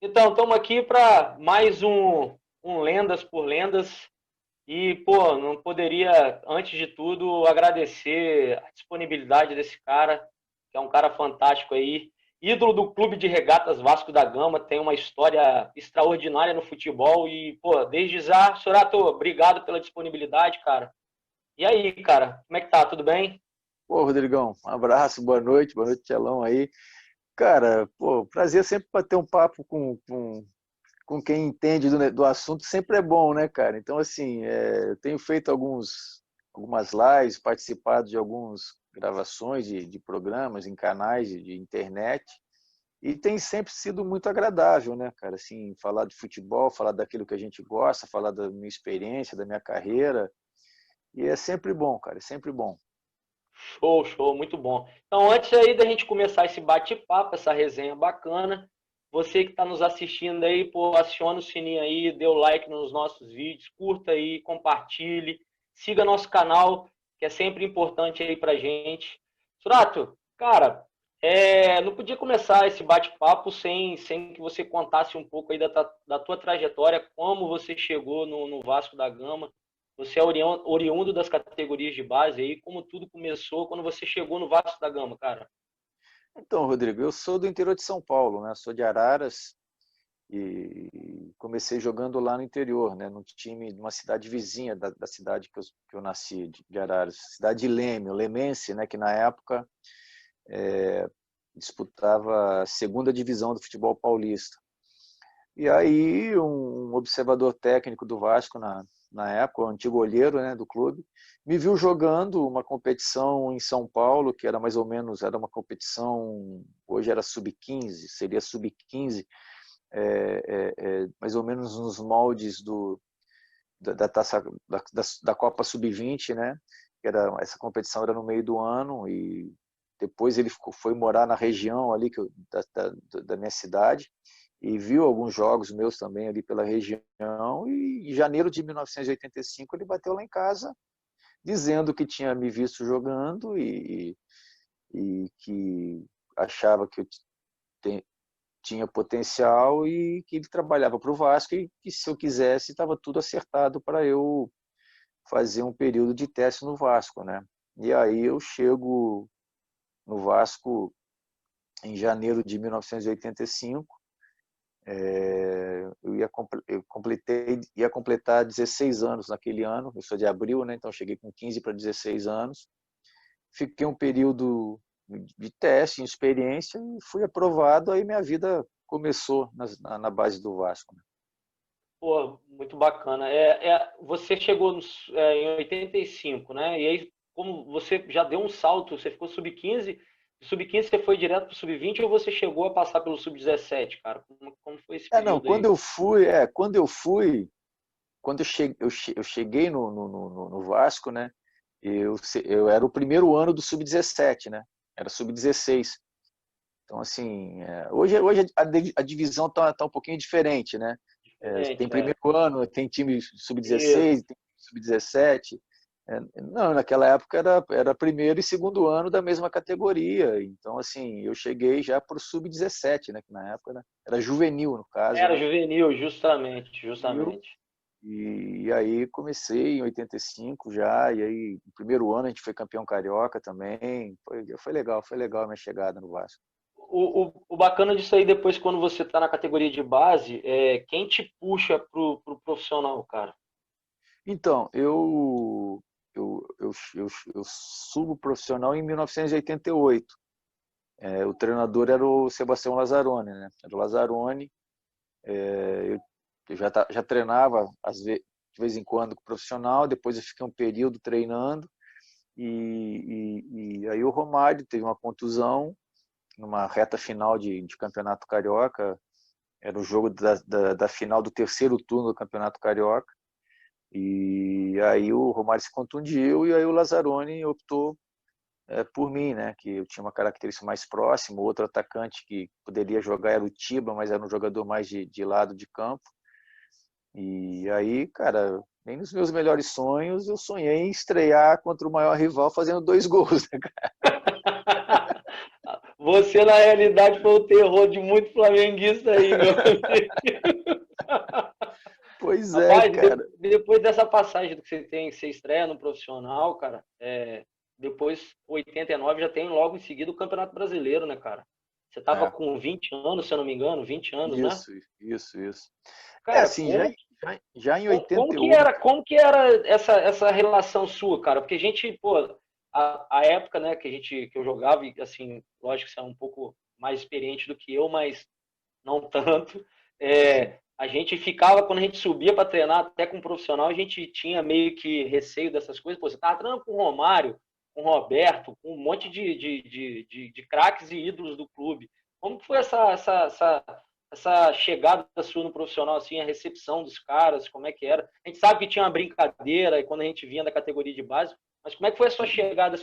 Então, estamos aqui para mais um Lendas por Lendas. E, pô, não poderia, antes de tudo, agradecer a disponibilidade desse cara, que é um cara fantástico aí. Ídolo do Clube de Regatas Vasco da Gama, tem uma história extraordinária no futebol. E, pô, desde já, Sorato, obrigado pela disponibilidade, cara. E aí, cara, como é que tá? Tudo bem? Pô, Rodrigão, um abraço, boa noite, Tchelão aí. Cara, pô, prazer sempre bater um papo com quem entende do assunto, sempre é bom, né, cara? Então, assim, eu tenho feito algumas lives, participado de algumas gravações de programas em canais de internet, e tem sempre sido muito agradável, né, cara? Assim, falar de futebol, falar daquilo que a gente gosta, falar da minha experiência, da minha carreira, e é sempre bom, cara, é sempre bom. Show, show, muito bom. Então, antes aí da gente começar esse bate-papo, essa resenha bacana, você que está nos assistindo aí, pô, aciona o sininho aí, dê o like nos nossos vídeos, curta aí, compartilhe, siga nosso canal, que é sempre importante aí pra gente. Surato, cara, não podia começar esse bate-papo sem que você contasse um pouco aí da tua trajetória, como você chegou no Vasco da Gama. Você é oriundo das categorias de base aí, como tudo começou quando você chegou no Vasco da Gama, cara. Então, Rodrigo, eu sou do interior de São Paulo, né? Sou de Araras e comecei jogando lá no interior, né? Num time de uma cidade vizinha da cidade que eu nasci, de Araras, cidade de Leme, o Lemense, né? Que na época disputava a segunda divisão do futebol paulista. E aí um observador técnico do Vasco na época, o antigo olheiro, né, do clube, me viu jogando uma competição em São Paulo, que era mais ou menos, era uma competição, hoje era sub-15, seria sub-15, mais ou menos nos moldes da taça da Copa Sub-20, né? Essa competição era no meio do ano e depois ele foi morar na região ali da minha cidade e viu alguns jogos meus também ali pela região e em janeiro de 1985 ele bateu lá em casa dizendo que tinha me visto jogando e que achava que eu tinha potencial e que ele trabalhava para o Vasco e que se eu quisesse estava tudo acertado para eu fazer um período de teste no Vasco, né? E aí eu chego no Vasco em janeiro de 1985. Ia completar 16 anos naquele ano. Eu sou de abril, né? Então cheguei com 15 para 16 anos. Fiquei um período de teste, experiência e fui aprovado. Aí minha vida começou na base do Vasco, né? Pô, muito bacana. Você chegou em 85, né? E aí, como você já deu um salto, você ficou sub-15, sub-15 você foi direto para o sub-20 ou você chegou a passar pelo sub-17, cara? Como foi esse Não, período quando aí? eu fui, quando eu cheguei no Vasco, né? Eu era o primeiro ano do sub-17, né? Era sub-16. Então, assim, hoje a divisão tá um pouquinho diferente, né? Tem Diferente, é. primeiro ano, tem time Isso. sub-16, tem sub-17. Não, naquela época era primeiro e segundo ano da mesma categoria. Então, assim, eu cheguei já para o sub-17, né? Que na época era juvenil, no caso, Era né? juvenil, justamente, Juvenil. justamente. E aí comecei em 85 já, e aí no primeiro ano a gente foi campeão carioca também. Foi legal a minha chegada no Vasco. O bacana disso aí, depois, quando você está na categoria de base, é quem te puxa pro profissional, cara. Então, eu subo profissional em 1988. O treinador era o Sebastião Lazzaroni, né? Era o Lazzaroni. Eu já treinava de vez em quando com o profissional, depois eu fiquei um período treinando e aí o Romário teve uma contusão numa reta final de Campeonato Carioca. Era o jogo da final do terceiro turno do Campeonato Carioca. E aí o Romário se contundiu e aí o Lazzaroni optou por mim, né? Que eu tinha uma característica mais próxima. O outro atacante que poderia jogar era o Tiba, mas era um jogador mais de lado de campo. E aí, cara, nem nos meus melhores sonhos eu sonhei em estrear contra o maior rival fazendo 2 gols, né, cara? você, na realidade, foi o terror de muito flamenguista aí, meu amigo. Pois é, Rapaz, cara. depois dessa passagem que você tem, que você estreia no profissional, cara, depois, 89, já tem logo em seguida o Campeonato Brasileiro, né, cara? Você tava É, com 20 anos, se eu não me engano, 20 anos, né? isso. É Cara, assim, já em como que 88. era, como que era essa relação sua, cara? Porque a gente, pô, a época, né, que eu jogava, e assim, lógico que você é um pouco mais experiente do que eu, mas não tanto. Sim. A gente ficava, quando a gente subia para treinar, até com um profissional, a gente tinha meio que receio dessas coisas. Pô, você estava treinando com o Romário, com o Roberto, com um monte de craques e ídolos do clube. Como que foi essa chegada sua no profissional, assim, a recepção dos caras, como é que era? A gente sabe que tinha uma brincadeira quando a gente vinha da categoria de base, mas como é que foi a sua chegada,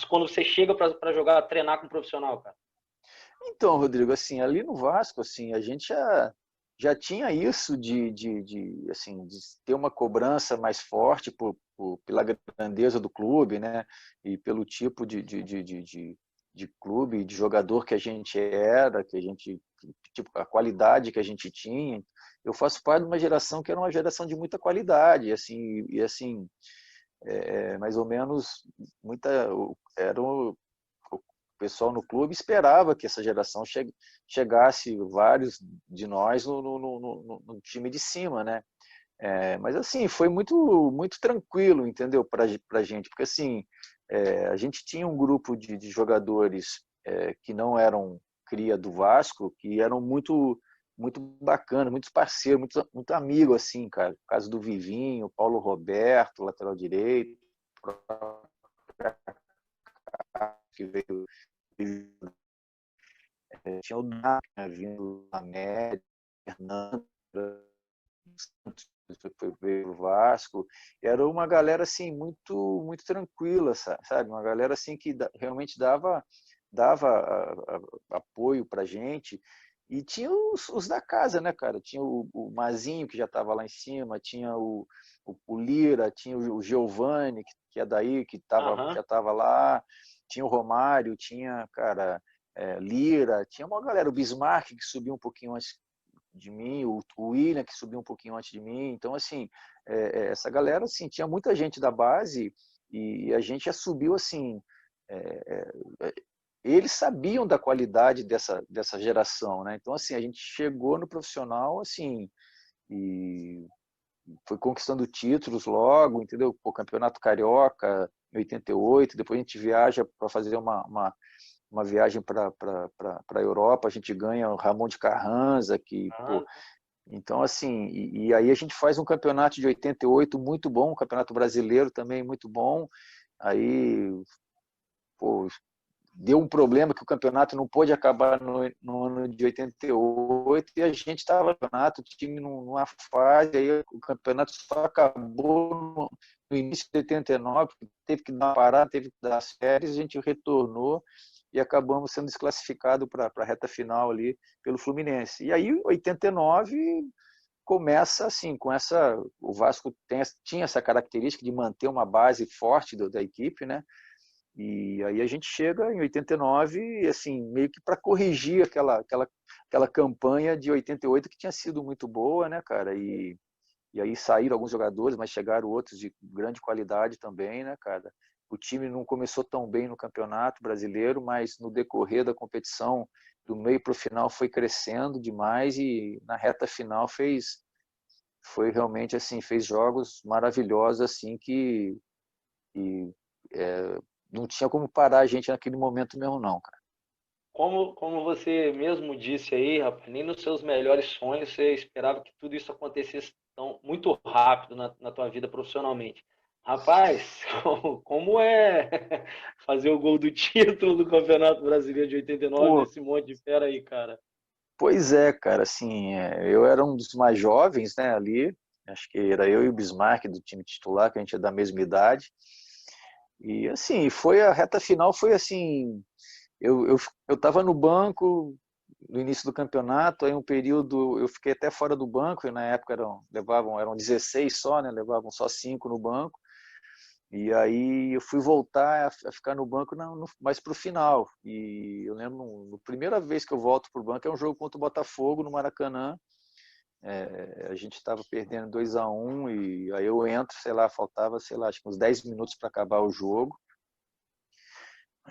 quando você chega para jogar, treinar com um profissional, cara? Então, Rodrigo, assim, ali no Vasco, assim, a gente já tinha isso assim, de ter uma cobrança mais forte pela grandeza do clube, né? E pelo tipo de clube, de jogador que a gente era, que a gente, tipo, a qualidade que a gente tinha. Eu faço parte de uma geração que era uma geração de muita qualidade, assim, mais ou menos, era o pessoal no clube esperava que essa geração chegasse vários de nós no time de cima, né? Mas assim, foi muito tranquilo, entendeu, para a gente, porque assim, a gente tinha um grupo de jogadores que não eram cria do Vasco, que eram muito bacana, muitos parceiros, muito amigo, assim, cara. O caso do Vivinho, Paulo Roberto, lateral direito, que veio, tinha o Dá vindo da América, Fernando, foi ver o Vasco, era uma galera assim muito tranquila, sabe? Uma galera assim que realmente dava apoio para gente. E tinha os da casa, né, cara? Tinha o Mazinho, que já estava lá em cima, tinha o Lira, tinha o Giovani, que é daí, já Aham. estava lá, tinha o Romário, tinha, cara, Lira, tinha uma galera, o Bismarck, que subiu um pouquinho antes de mim, o William, que subiu um pouquinho antes de mim. Então, assim, essa galera, assim, tinha muita gente da base e a gente já subiu, assim, é, é, eles sabiam da qualidade dessa geração, né? Então, assim, a gente chegou no profissional, assim, e foi conquistando títulos logo, entendeu? O Campeonato Carioca em 88, depois a gente viaja para fazer uma viagem para a Europa, a gente ganha o Ramon de Carranza, que, pô, Ah, então, assim, e aí a gente faz um campeonato de 88 muito bom, um campeonato brasileiro também muito bom. Aí, pô, deu um problema que o campeonato não pôde acabar no ano de 88 e a gente estava no campeonato, o time numa fase, aí o campeonato só acabou no início de 89, teve que dar uma parada, teve que dar as férias, a gente retornou e acabamos sendo desclassificados para a reta final ali pelo Fluminense. E aí, 89 começa assim, o Vasco tinha essa característica de manter uma base forte da equipe, né? E aí a gente chega em 89 e assim, meio que para corrigir aquela campanha de 88 que tinha sido muito boa, né, cara? E aí saíram alguns jogadores, mas chegaram outros de grande qualidade também, né, cara? O time não começou tão bem no Campeonato Brasileiro, mas no decorrer da competição, do meio para o final, foi crescendo demais e na reta final foi realmente assim, fez jogos maravilhosos assim que não tinha como parar a gente naquele momento mesmo não, cara. como você mesmo disse aí, rapaz, nem nos seus melhores sonhos você esperava que tudo isso acontecesse tão muito rápido na tua vida profissionalmente. Rapaz, como é fazer o gol do título do Campeonato Brasileiro de 89 Pô, nesse monte de fera aí, cara? pois é, cara, assim, eu era um dos mais jovens, né, ali, acho que era eu e o Bismarck do time titular, que a gente é da mesma idade, e assim, foi a reta final, foi assim, eu estava no banco no início do campeonato, aí um período eu fiquei até fora do banco, e na época eram 16 só, né, levavam só 5 no banco, E aí eu fui voltar a ficar no banco mais para o final. E eu lembro, na primeira vez que eu volto para o banco, é um jogo contra o Botafogo, no Maracanã. A gente estava perdendo 2-1 e aí eu entro, sei lá, faltava, sei lá, acho que uns 10 minutos para acabar o jogo.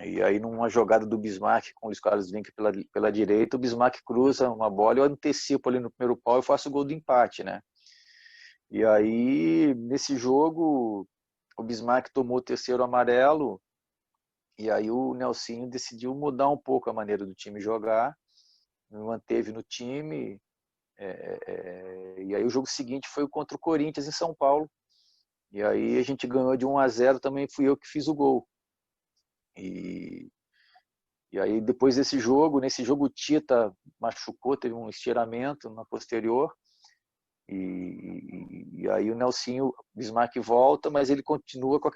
E aí, numa jogada do Bismarck com o Luiz Carlos Vinck pela direita, o Bismarck cruza uma bola, eu antecipo ali no primeiro pau e faço o gol do empate, né? E aí, nesse jogo, o Bismarck tomou o terceiro amarelo, e aí o Nelsinho decidiu mudar um pouco a maneira do time jogar, me manteve no time, e aí o jogo seguinte foi contra o Corinthians em São Paulo, e aí a gente ganhou de 1-0, também fui eu que fiz o gol. E aí depois desse jogo, nesse jogo o Tita machucou, teve um estiramento na posterior, e aí o Nelsinho Bismarck volta, mas ele continua com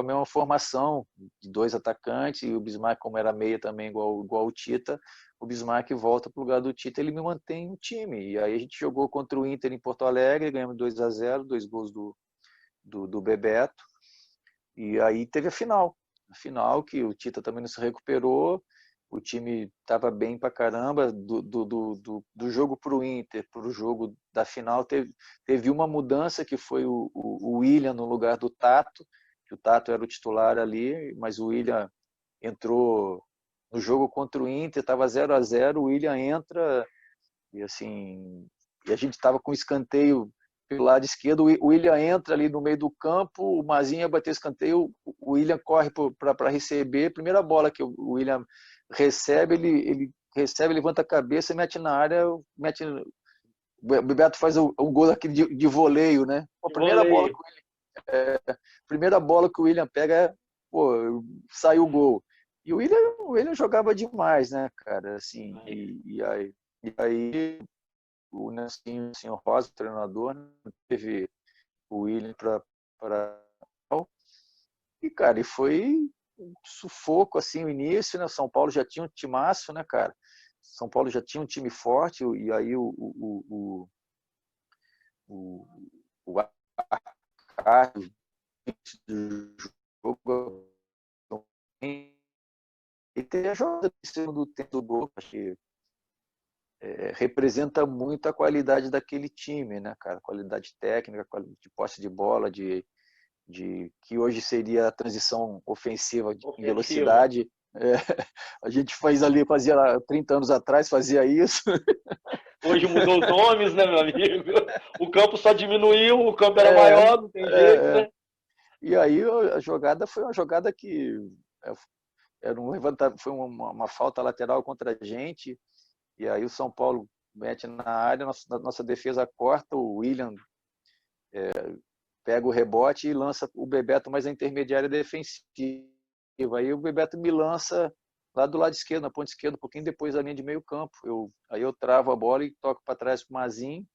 a mesma formação de 2 atacantes, e o Bismarck, como era meia também igual o Tita, o Bismarck volta para o lugar do Tita, ele me mantém no time. E aí a gente jogou contra o Inter em Porto Alegre, ganhamos 2-0, 2 gols do Bebeto, e aí teve a final que o Tita também não se recuperou, o time estava bem pra caramba, do jogo para o Inter, para o jogo da final, teve uma mudança que foi o William no lugar do Tato, que o Tato era o titular ali, mas o William entrou no jogo contra o Inter, estava 0-0, o William entra, e assim, e a gente estava com escanteio pelo lado esquerdo, o William entra ali no meio do campo, o Mazinha bateu escanteio, o William corre para receber, primeira bola que o William recebe, ele recebe, levanta a cabeça, mete na área, o Bebeto faz o gol daquele de voleio, né? A Voleio. primeira bola que o William pega, pô, saiu o gol. E o William jogava demais, né, cara? Assim, e aí o Nelson, o senhor Rosa, o treinador, teve o William para. E, cara, e foi um sufoco, assim, o início, né? São Paulo já tinha um timaço, né, cara? São Paulo já tinha um time forte, e aí o, o Arcádio do jogo, e tem a jogada do segundo tempo do gol, acho que representa muito a qualidade daquele time, né, cara? Qualidade técnica, de posse de bola, que hoje seria a transição ofensiva em Ofensiva. velocidade. A gente fazia 30 anos atrás, fazia isso. Hoje mudou os nomes, né, meu amigo? O campo só diminuiu, o campo era É, maior, não tem jeito, é, é. né? E aí a jogada foi uma jogada que foi uma falta lateral contra a gente, e aí o São Paulo mete na área, nossa defesa corta, o William pega o rebote e lança o Bebeto mais na intermediária defensiva. Aí o Bebeto me lança lá do lado esquerdo, na ponta esquerda, um pouquinho depois da linha de meio campo. Aí eu travo a bola e toco para trás para o Mazinho,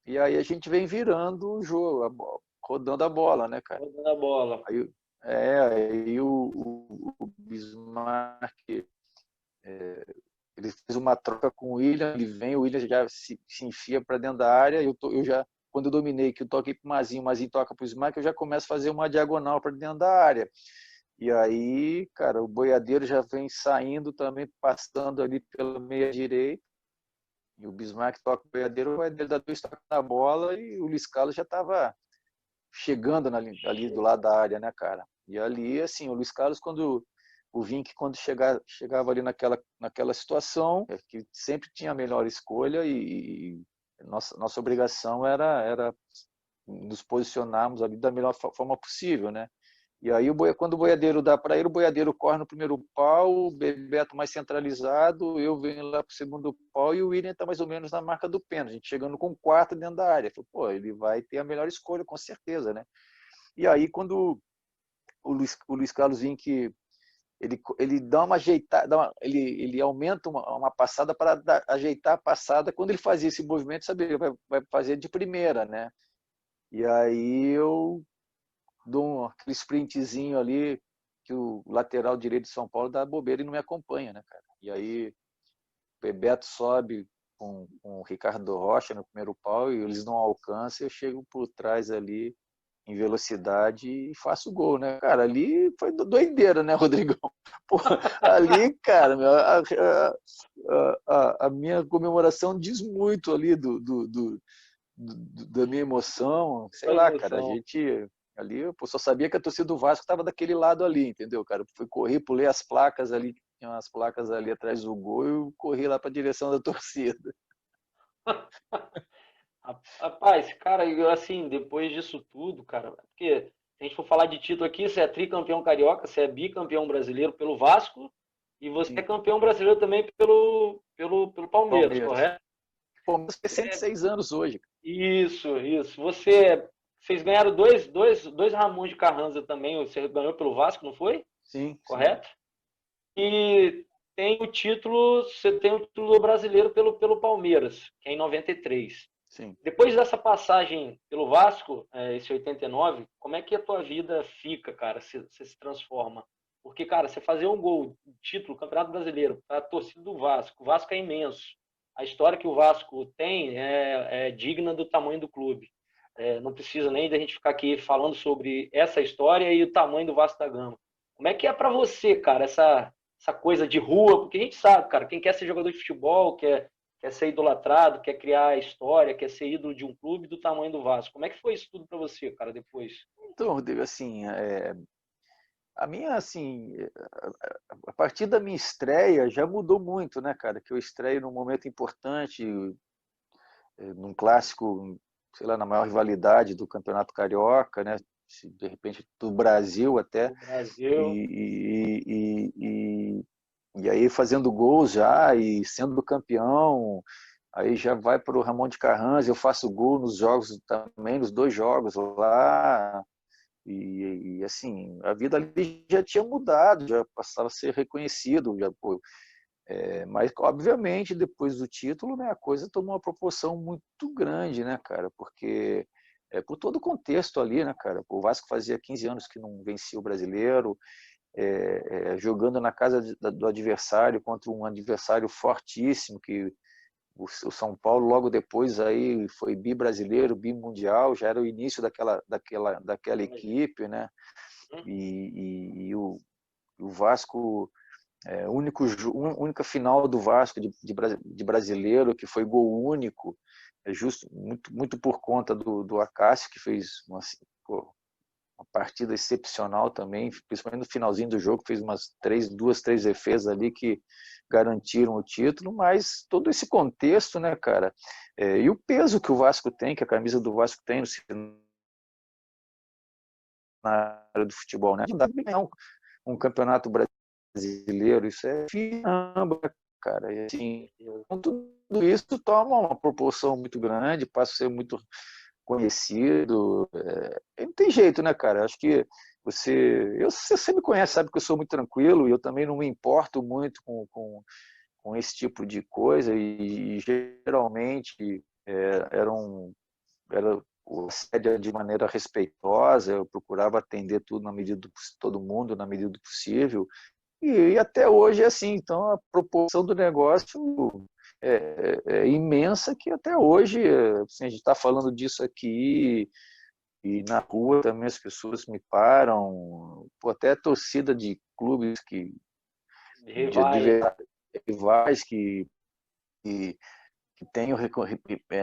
e aí a gente vem virando o jogo, rodando a bola, né, cara? Rodando a bola. Aí o Bismarck, ele fez uma troca com o William, o William já se enfia para dentro da área, eu já, quando eu dominei, que eu toquei para o Mazinho toca para o Bismarck, eu já começo a fazer uma diagonal para dentro da área. E aí, cara, o Boiadeiro já vem saindo também, passando ali pela meia direita, e o Bismarck toca o Boiadeiro dá 2 toques na bola, e o Luiz Carlos já estava chegando ali do lado da área, né, cara? E ali, assim, o Luiz Carlos, o Vinck, quando chegava ali naquela situação, que sempre tinha a melhor escolha, e nossa obrigação era nos posicionarmos ali da melhor forma possível, né? E aí, quando o Boiadeiro dá para ele, o Boiadeiro corre no primeiro pau, o Bebeto mais centralizado, eu venho lá para o segundo pau e o William está mais ou menos na marca do pênalti, a gente chegando com 4 dentro da área. Falei, pô, ele vai ter a melhor escolha, com certeza, né? E aí, quando o Luiz Carlos Vinck, ele dá uma ajeitada, ele aumenta uma passada para ajeitar a passada, quando ele fazia esse movimento, sabe, ele vai fazer de primeira, né? E aí eu dou aquele sprintzinho ali, que o lateral direito de São Paulo dá bobeira e não me acompanha, né, cara? E aí o Bebeto sobe com o Ricardo Rocha no primeiro pau e eles não alcançam, eu chego por trás ali, em velocidade e faço gol, né? Cara, ali foi doideira, né, Rodrigão? Porra, ali, cara, a minha comemoração diz muito ali da minha emoção. Sei Qual a lá, cara, a emoção? gente ali, eu só sabia que a torcida do Vasco estava daquele lado ali, entendeu, cara? Fui correr, pulei as placas ali, tinha umas placas ali atrás do gol e eu corri lá para a direção da torcida. Rapaz, cara, assim, depois disso tudo, cara, porque se a gente for falar de título aqui, você é tricampeão carioca, você é bicampeão brasileiro pelo Vasco e você é Sim, campeão brasileiro também pelo Palmeiras, Palmeiras. correto? Palmeiras tem 106 anos hoje. Isso. Vocês ganharam dois Ramons de Carranza também, você ganhou pelo Vasco, não foi? Sim, sim, Correto? E você tem o título brasileiro pelo Palmeiras, que é em 93. sim. Depois dessa passagem pelo Vasco, esse 89, como é que a tua vida fica, cara? Você se transforma? Porque, cara, você fazer um gol, título, Campeonato Brasileiro, para a torcida do Vasco, o Vasco é imenso. A história que o Vasco tem é digna do tamanho do clube. Não precisa nem da gente ficar aqui falando sobre essa história e o tamanho do Vasco da Gama. Como é que é para você, cara, essa coisa de rua? Porque a gente sabe, cara, quem quer ser jogador de futebol, quer ser idolatrado, quer criar história, quer ser ídolo de um clube do tamanho do Vasco. Como é que foi isso tudo para você, cara, depois? Então, Rodrigo, assim, a minha, assim, a partir da minha estreia já mudou muito, né, cara? Que eu estreio num momento importante, num clássico, sei lá, na maior rivalidade do Campeonato Carioca, né? De repente do Brasil até, No Brasil. e aí fazendo gols já e sendo campeão, aí já vai para o Ramon de Carranza, eu faço gol nos jogos também, nos dois jogos lá, assim, a vida ali já tinha mudado, já passava a ser reconhecido, já, pô, mas obviamente depois do título, né, a coisa tomou uma proporção muito grande, né, cara, porque por todo o contexto ali, né, cara, o Vasco fazia 15 anos que não vencia o brasileiro, jogando na casa do adversário contra um adversário fortíssimo que o São Paulo logo depois aí foi bi-brasileiro, bi-mundial, já era o início daquela equipe, né? E o Vasco, única final do Vasco de brasileiro que foi gol único, justo muito por conta do Acácio, que fez uma partida excepcional também, principalmente no finalzinho do jogo, fez duas, três defesas ali que garantiram o título, mas todo esse contexto, né, cara, e o peso que o Vasco tem, que a camisa do Vasco tem no cenário do futebol, né? Não dá pra ganhar um campeonato brasileiro, isso é fiamba, cara, e assim, tudo isso toma uma proporção muito grande, passa a ser muito conhecido. Não tem jeito, né, cara? Acho que você me conhece, sabe que eu sou muito tranquilo e eu também não me importo muito com esse tipo de coisa e geralmente era o assédio de maneira respeitosa, eu procurava atender tudo na medida todo mundo na medida do possível e até hoje é assim. Então a proporção do negócio é imensa que até hoje assim, a gente está falando disso aqui e na rua também as pessoas me param, pô, até a torcida de clubes Rivais. de rivais que, que tenho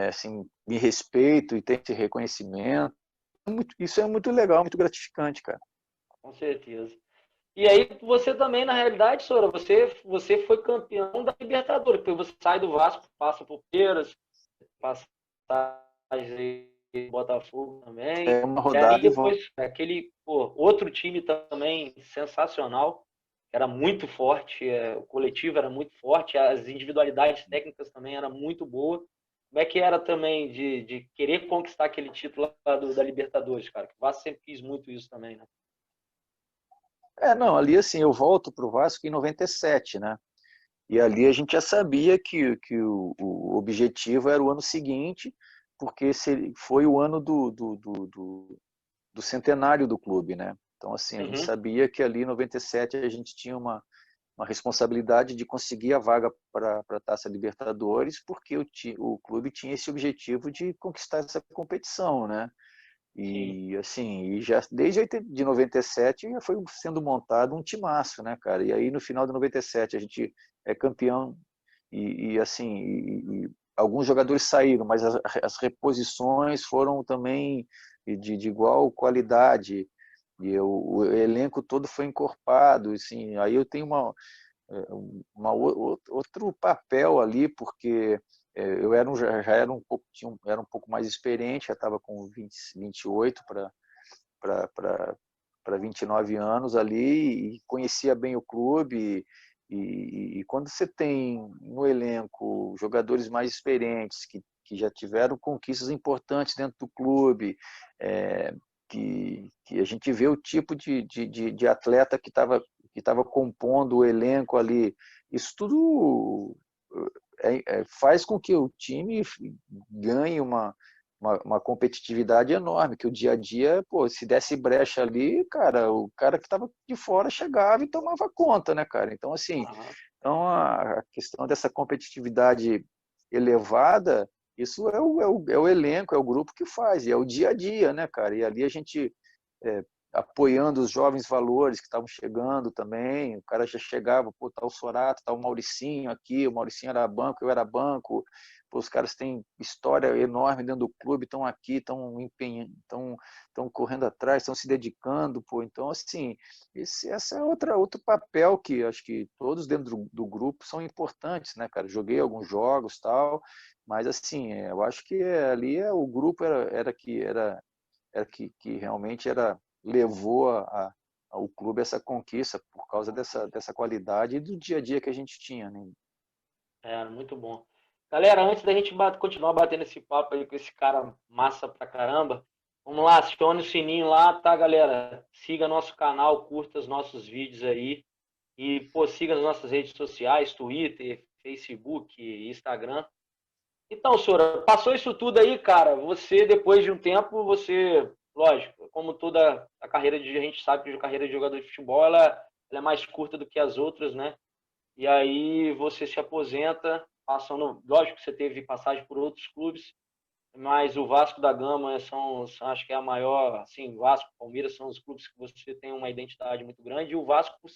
assim, me respeito e tem esse reconhecimento. Isso é muito legal, muito gratificante, cara. Com certeza. E aí você também, na realidade, Sora, você foi campeão da Libertadores, porque você sai do Vasco, passa por Palmeiras, passa Botafogo também. É uma E aí rodada e volta. depois aquele outro time também sensacional, era muito forte, o coletivo era muito forte, as individualidades técnicas também eram muito boas. Como é que era também de querer conquistar aquele título lá da Libertadores, cara? O Vasco sempre quis muito isso também, né? Não, ali assim, eu volto para o Vasco em 97, né? E ali a gente já sabia que o objetivo era o ano seguinte, porque foi o ano do centenário do clube, né? Então, assim, a gente Uhum. sabia que ali em 97 a gente tinha uma responsabilidade de conseguir a vaga para a Taça Libertadores, porque o clube tinha esse objetivo de conquistar essa competição, né? Sim, E assim, e já desde de 97 já foi sendo montado um timaço, né, cara? E aí no final de 97 a gente é campeão e assim, alguns jogadores saíram, mas as reposições foram também de igual qualidade. E o elenco todo foi encorpado, assim, aí eu tenho outro papel ali, porque eu era já era um pouco, era um pouco mais experiente, já estava com 28 para 29 anos ali, e conhecia bem o clube, e quando você tem no elenco jogadores mais experientes, que já tiveram conquistas importantes dentro do clube, é, que a gente vê o tipo de atleta que tava compondo o elenco ali, isso tudo faz com que o time ganhe uma competitividade enorme, que o dia a dia, pô, se desse brecha ali, cara, o cara que estava de fora chegava e tomava conta, né, cara? Então, assim, aham, então a questão dessa competitividade elevada, isso é o elenco, é o grupo que faz, e é o dia a dia, né, cara? E ali a gente é, apoiando os jovens valores que estavam chegando também, o cara já chegava, pô, tá o Sorato, tá o Mauricinho aqui, o Mauricinho era banco, eu era banco, pô, os caras têm história enorme dentro do clube, estão aqui, estão empenhando, estão correndo atrás, estão se dedicando, pô, então assim, essa é outro papel que acho que todos dentro do grupo são importantes, né, cara? Joguei alguns jogos, tal, mas assim, eu acho que ali o grupo era que realmente levou ao clube essa conquista por causa dessa qualidade e do dia a dia que a gente tinha, né? muito bom. Galera, antes da gente continuar batendo esse papo aí com esse cara massa pra caramba, vamos lá, acione o sininho lá, tá, galera? Siga nosso canal, curta os nossos vídeos aí e, pô, siga as nossas redes sociais, Twitter, Facebook, Instagram. Então, senhora, passou isso tudo aí, cara. Você, depois de um tempo, você, lógico, como toda a carreira de a gente sabe que a carreira de jogador de futebol ela é mais curta do que as outras, né? E aí você se aposenta, passando, lógico que você teve passagem por outros clubes, mas o Vasco da Gama acho que é a maior, assim, Vasco, Palmeiras são os clubes que você tem uma identidade muito grande, e o Vasco por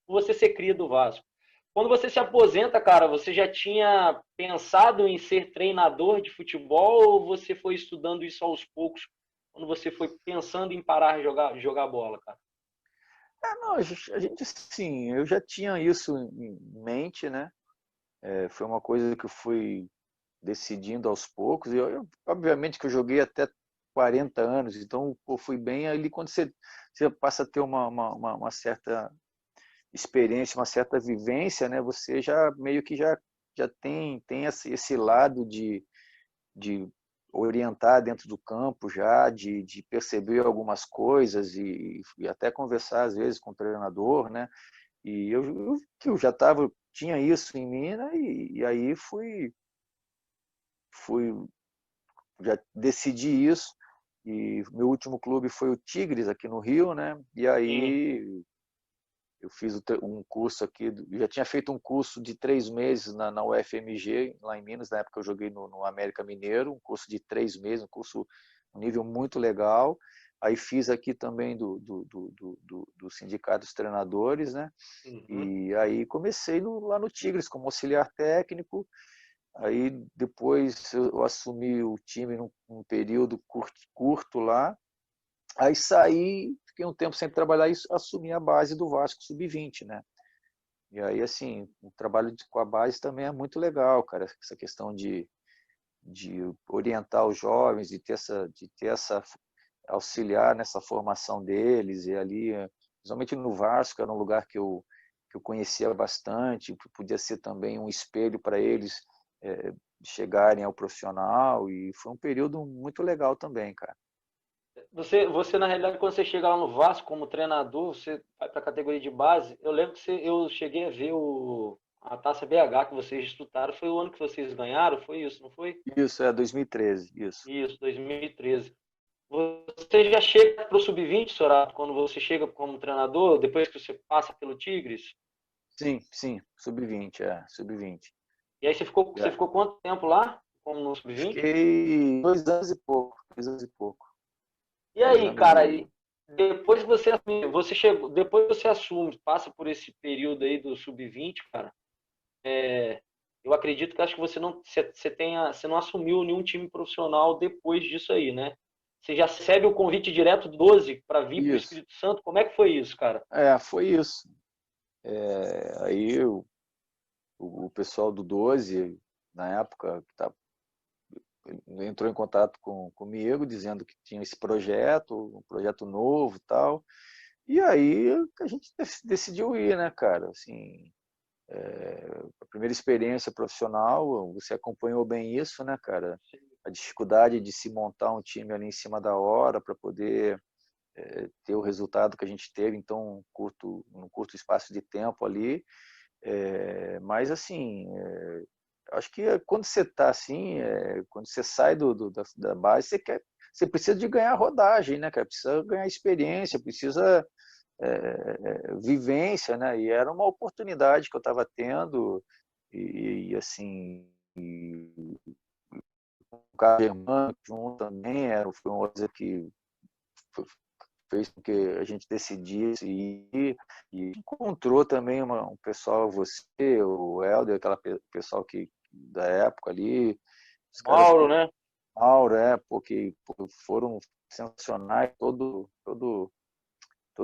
você ser cria do Vasco. Quando você se aposenta, cara, você já tinha pensado em ser treinador de futebol ou você foi estudando isso aos poucos quando você foi pensando em parar de jogar bola, cara? Não, a gente, sim, eu já tinha isso em mente, né? Foi uma coisa que eu fui decidindo aos poucos, e obviamente que eu joguei até 40 anos, então eu fui bem ali quando você passa a ter uma certa experiência, uma certa vivência, né? Você já meio que já tem esse lado de orientar dentro do campo já, de perceber algumas coisas e até conversar às vezes com o treinador, né? E eu já tinha isso em mim, né? E aí fui, já decidi isso. E meu último clube foi o Tigres aqui no Rio, né? E Sim. aí eu fiz um curso aqui, já tinha feito um curso de 3 meses na UFMG, lá em Minas, na época eu joguei no América Mineiro, um curso de 3 meses, um nível muito legal. Aí fiz aqui também do Sindicato dos Treinadores, né? Uhum. E aí comecei lá no Tigres como auxiliar técnico. Aí depois eu assumi o time num período curto lá. Aí saí, fiquei um tempo sem trabalhar e assumi a base do Vasco Sub-20, né? E aí, assim, o trabalho com a base também é muito legal, cara. Essa questão de orientar os jovens, de ter essa auxiliar nessa formação deles. E ali, principalmente no Vasco, era um lugar que eu conhecia bastante, que podia ser também um espelho para eles é, chegarem ao profissional. E foi um período muito legal também, cara. Você, na realidade, quando você chega lá no Vasco como treinador, você vai para a categoria de base. Eu lembro que eu cheguei a ver a Taça BH que vocês disputaram. Foi o ano que vocês ganharam? Foi isso, não foi? Isso, 2013, isso. Isso, 2013. Você já chega para o sub-20, Sorato, quando você chega como treinador, depois que você passa pelo Tigres? Sim, sim, sub-20, sub-20. E aí você ficou quanto tempo lá, como no sub-20? Fiquei 2 anos e pouco, 2 anos e pouco. E aí, fazendo cara, o... depois que você chegou, depois que você assume, passa por esse período aí do sub-20, cara, eu acredito que acho que você não assumiu nenhum time profissional depois disso aí, né? Você já recebe o convite direto do 12 para vir para o Isso. Espírito Santo? Como é que foi isso, cara? Foi isso. Aí o pessoal do 12, na época, entrou em contato comigo, dizendo que tinha esse projeto, um projeto novo e tal. E aí a gente decidiu ir, né, cara? Assim, a primeira experiência profissional, você acompanhou bem isso, né, cara? A dificuldade de se montar um time ali em cima da hora para poder ter o resultado que a gente teve, então, num curto espaço de tempo ali. Mas, assim, acho que quando você está assim, quando você sai da base, você precisa de ganhar rodagem, né, cara? Precisa ganhar experiência, precisa vivência, né? E era uma oportunidade que eu estava tendo assim, o cara germânico junto também foi uma coisa que fez com que a gente decidisse ir e encontrou também um pessoal, você, o Helder, aquela pessoal da época ali, os caras Mauro, que né? Mauro, porque foram sensacionais, todo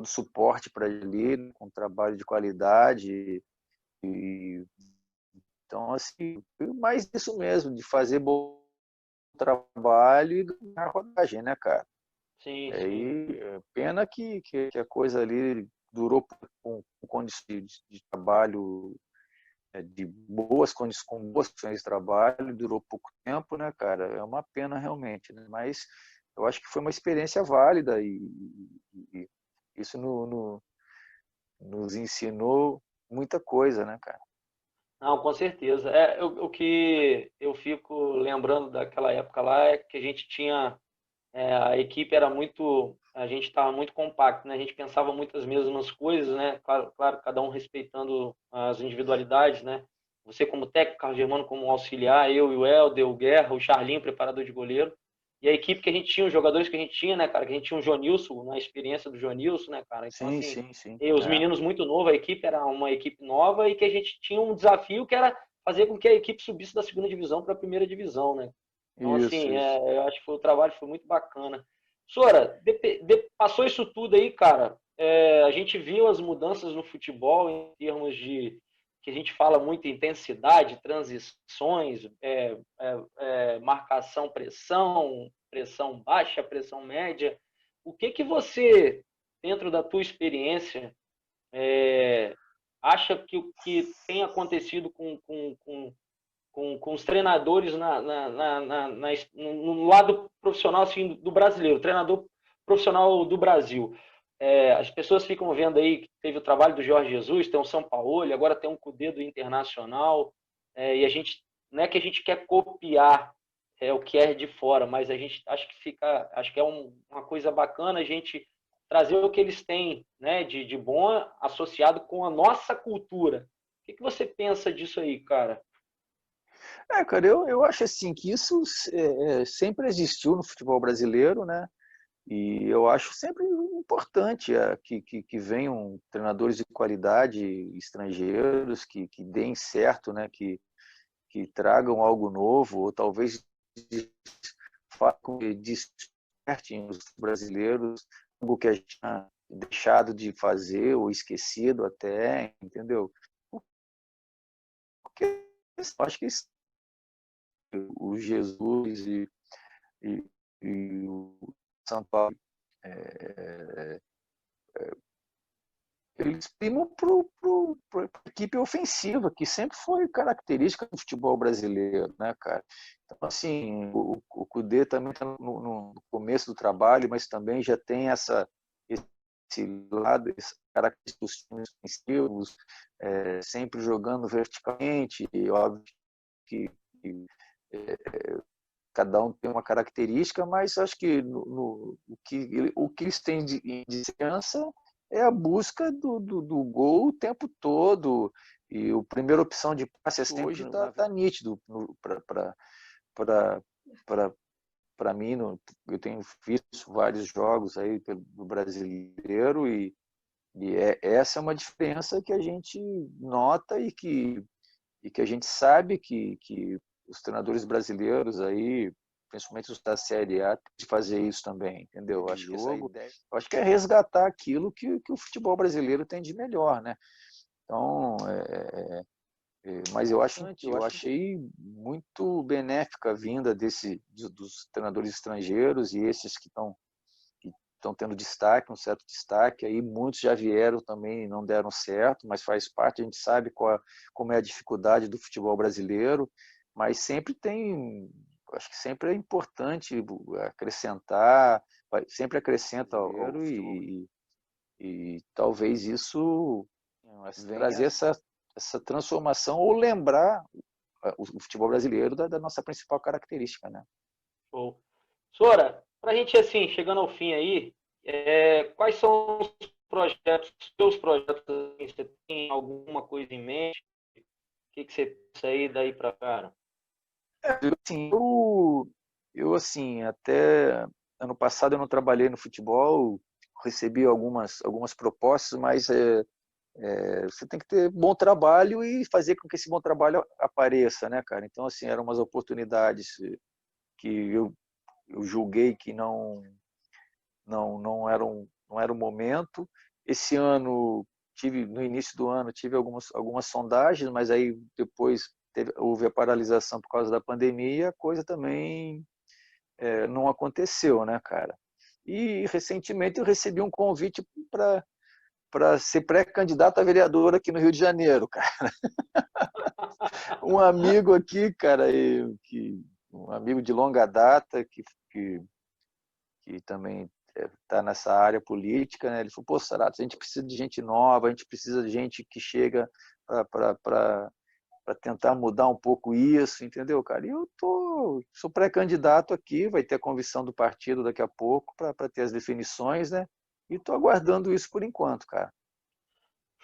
suporte para ele, com trabalho de qualidade. E, então, assim, mais isso mesmo, de fazer bom trabalho e ganhar rodagem, né, cara? Sim, sim. Aí, pena que a coisa ali durou com condições de trabalho, com boas condições de trabalho, durou pouco tempo, né, cara? É uma pena realmente, né? Mas eu acho que foi uma experiência válida e isso nos ensinou muita coisa, né, cara? Não, com certeza. O que eu fico lembrando daquela época lá é que a gente tinha, a equipe era muito, a gente estava muito compacto, né? A gente pensava muitas mesmas coisas, né? Claro, claro, cada um respeitando as individualidades, né? Você como técnico, Carlos Germano como auxiliar, eu e o Helder, o Guerra, o Charlinho, preparador de goleiro. E a equipe que a gente tinha, os jogadores que a gente tinha, né, cara? Que a gente tinha o Jonilson, na experiência do Jonilson, né, cara? Então, Sim, assim, sim, sim. e os meninos muito novos, a equipe era uma equipe nova e que a gente tinha um desafio que era fazer com que a equipe subisse da segunda divisão para a primeira divisão, né? Então, Isso, assim, isso. eu acho que o trabalho foi muito bacana. Sora, passou isso tudo aí, cara. A gente viu as mudanças no futebol em termos de que a gente fala muito intensidade, transições, marcação, pressão, pressão baixa, pressão média. O que você, dentro da tua experiência, acha que o que tem acontecido com os treinadores no lado profissional assim, do brasileiro, treinador profissional do Brasil? As pessoas ficam vendo aí que teve o trabalho do Jorge Jesus, tem o São Paulo, agora tem um Cudê do Internacional, e a gente não é que a gente quer copiar o que é de fora, mas a gente acho que é uma coisa bacana a gente trazer o que eles têm, né, de bom associado com a nossa cultura. O que você pensa disso aí, cara? Cara, eu acho assim que isso sempre existiu no futebol brasileiro, né? E eu acho sempre importante que venham treinadores de qualidade estrangeiros, que deem certo, né? Que tragam algo novo, ou talvez despertem os brasileiros algo que a gente tinha deixado de fazer ou esquecido até, entendeu? Porque eu acho que o Jesus e, e o São Paulo é, eles primam para a equipe ofensiva, que sempre foi característica do futebol brasileiro, né, cara? Então, assim, o Cudê também está no começo do trabalho, mas também já tem esse lado, essa característica dos times ofensivos, sempre jogando verticalmente, e óbvio que cada um tem uma característica, mas acho que o que eles têm de diferença é a busca do gol o tempo todo. E a primeira opção de passe é sempre hoje está nítido para para mim, eu tenho visto vários jogos aí do brasileiro essa é uma diferença que a gente nota e que a gente sabe que os treinadores brasileiros aí, principalmente os da Série A, têm de fazer isso também, entendeu? Acho que acho que é resgatar aquilo que o futebol brasileiro tem de melhor, né? Então, mas eu achei muito benéfica a vinda dos treinadores estrangeiros e esses que estão tendo destaque, um certo destaque. Aí muitos já vieram também e não deram certo, mas faz parte, a gente sabe como é a dificuldade do futebol brasileiro, mas acho que sempre é importante acrescentar, sempre acrescenta ao e talvez isso trazer essa transformação ou lembrar o futebol brasileiro da nossa principal característica, né? Show. Sora, para a gente, assim, chegando ao fim aí, quais são os projetos, os seus projetos, assim, você tem alguma coisa em mente? O que você pensa aí daí para cá? Assim, assim, até ano passado eu não trabalhei no futebol, recebi algumas propostas, mas você tem que ter bom trabalho e fazer com que esse bom trabalho apareça, né, cara? Então, assim, eram umas oportunidades que eu julguei que não era o momento. Esse ano, no início do ano, tive algumas sondagens, mas aí depois houve a paralisação por causa da pandemia e a coisa também não aconteceu, né, cara? E recentemente eu recebi um convite para ser pré-candidato a vereador aqui no Rio de Janeiro, cara. Um amigo aqui, cara, um amigo de longa data que também está nessa área política, né? Ele falou, pô, Sarato, a gente precisa de gente nova, a gente precisa de gente que chega para tentar mudar um pouco isso, entendeu, cara? E sou pré-candidato aqui, vai ter a convenção do partido daqui a pouco para ter as definições, né? E estou aguardando isso por enquanto, cara.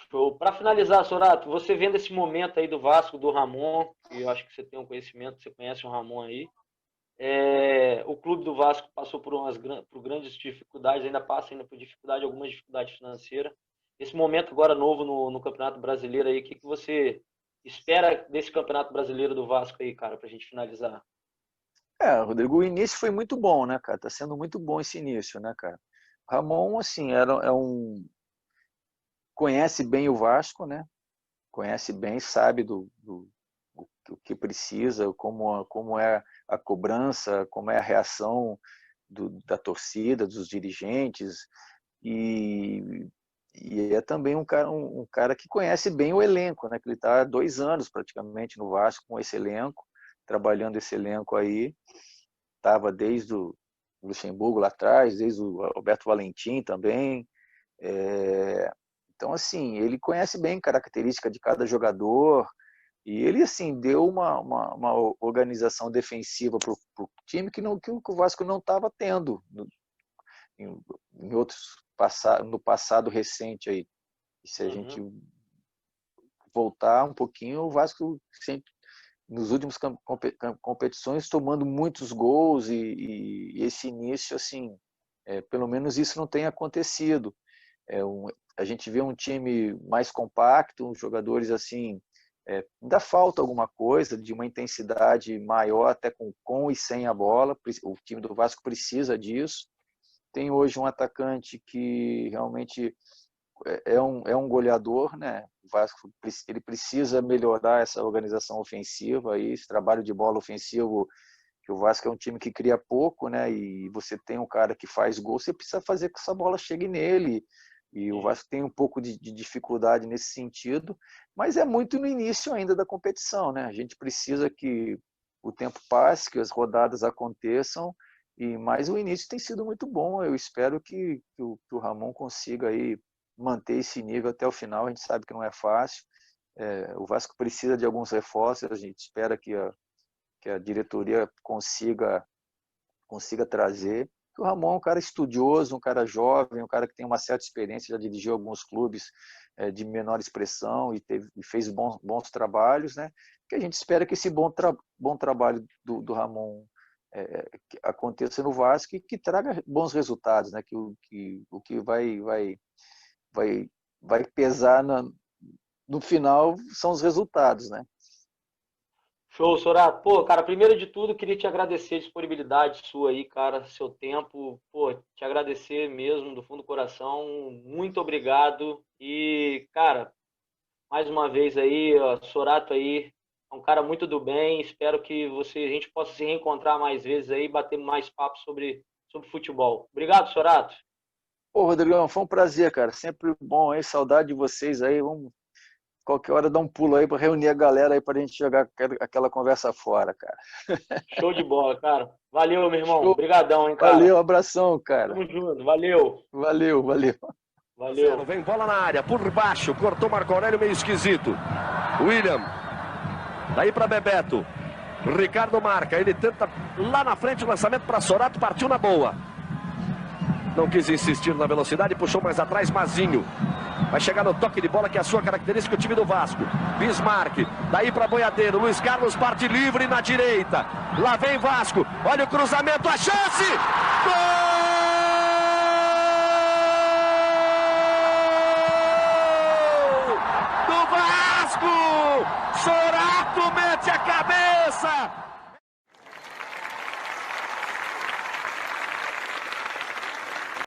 Show. Para finalizar, Sorato, você vendo esse momento aí do Vasco, do Ramon, que eu acho que você tem um conhecimento, você conhece o Ramon aí, o clube do Vasco passou por grandes dificuldades, ainda passa ainda por dificuldade, algumas dificuldades financeiras. Esse momento agora novo no Campeonato Brasileiro aí, o que você espera desse Campeonato Brasileiro do Vasco aí, cara, para a gente finalizar? Rodrigo, o início foi muito bom, né, cara? Tá sendo muito bom esse início, né, cara? Ramon, assim, conhece bem o Vasco, né? Conhece bem, sabe o que precisa, como é a cobrança, como é a reação da torcida, dos dirigentes, e, e é também um cara que conhece bem o elenco, né? Que ele está há 2 anos praticamente no Vasco com esse elenco, trabalhando esse elenco aí, estava desde o Luxemburgo lá atrás, desde o Alberto Valentim também, então, assim, ele conhece bem a característica de cada jogador e ele, assim, deu uma organização defensiva para o time que o Vasco não estava tendo em no passado recente aí. E se a gente voltar um pouquinho, o Vasco sempre, nos últimos competições, tomando muitos gols e esse início, assim, pelo menos isso não tem acontecido. A gente vê um time mais compacto, uns jogadores assim, ainda falta alguma coisa de uma intensidade maior, até com e sem a bola. O time do Vasco precisa disso. Tem hoje um atacante que realmente é um goleador, né? O Vasco ele precisa melhorar essa organização ofensiva, aí, esse trabalho de bola ofensivo, que o Vasco é um time que cria pouco, né? E você tem um cara que faz gol, você precisa fazer que essa bola chegue nele. E o Vasco tem um pouco de dificuldade nesse sentido, mas é muito no início ainda da competição, né? A gente precisa que o tempo passe, que as rodadas aconteçam, mas o início tem sido muito bom. Eu espero que o Ramon consiga aí manter esse nível até o final. A gente sabe que não é fácil. O Vasco precisa de alguns reforços. A gente espera que a diretoria consiga trazer. O Ramon é um cara estudioso, um cara jovem, um cara que tem uma certa experiência, já dirigiu alguns clubes de menor expressão e fez bons trabalhos, né? Que a gente espera que esse bom trabalho do Ramon que aconteça no Vasco e que traga bons resultados, né? Que o que vai pesar no final são os resultados, né? Show, Sorato. Pô, cara, primeiro de tudo, queria te agradecer a disponibilidade sua aí, cara, seu tempo. Pô, te agradecer mesmo, do fundo do coração. Muito obrigado. E, cara, mais uma vez aí, ó, Sorato aí, é um cara muito do bem. Espero que a gente possa se reencontrar mais vezes aí, bater mais papo sobre futebol. Obrigado, Sorato. Pô, Rodrigão, foi um prazer, cara. Sempre bom aí, saudade de vocês aí. Vamos qualquer hora dar um pulo aí para reunir a galera aí para a gente jogar aquela conversa fora, cara. Show de bola, cara. Valeu, meu irmão. Show. Obrigadão, hein, cara. Valeu, abração, cara. Tamo junto. Valeu. Valeu, valeu. Valeu. Vem bola na área, por baixo, cortou Marco Aurélio meio esquisito. William, daí para Bebeto. Ricardo marca, ele tenta lá na frente o lançamento para Sorato, partiu na boa. Não quis insistir na velocidade, puxou mais atrás, Mazinho. Vai chegar no toque de bola, que é a sua característica, o time do Vasco. Bismarck, daí para Boiadeiro. Luiz Carlos parte livre na direita. Lá vem Vasco, olha o cruzamento, a chance! Gol! Do Vasco! Sorato mete a cabeça!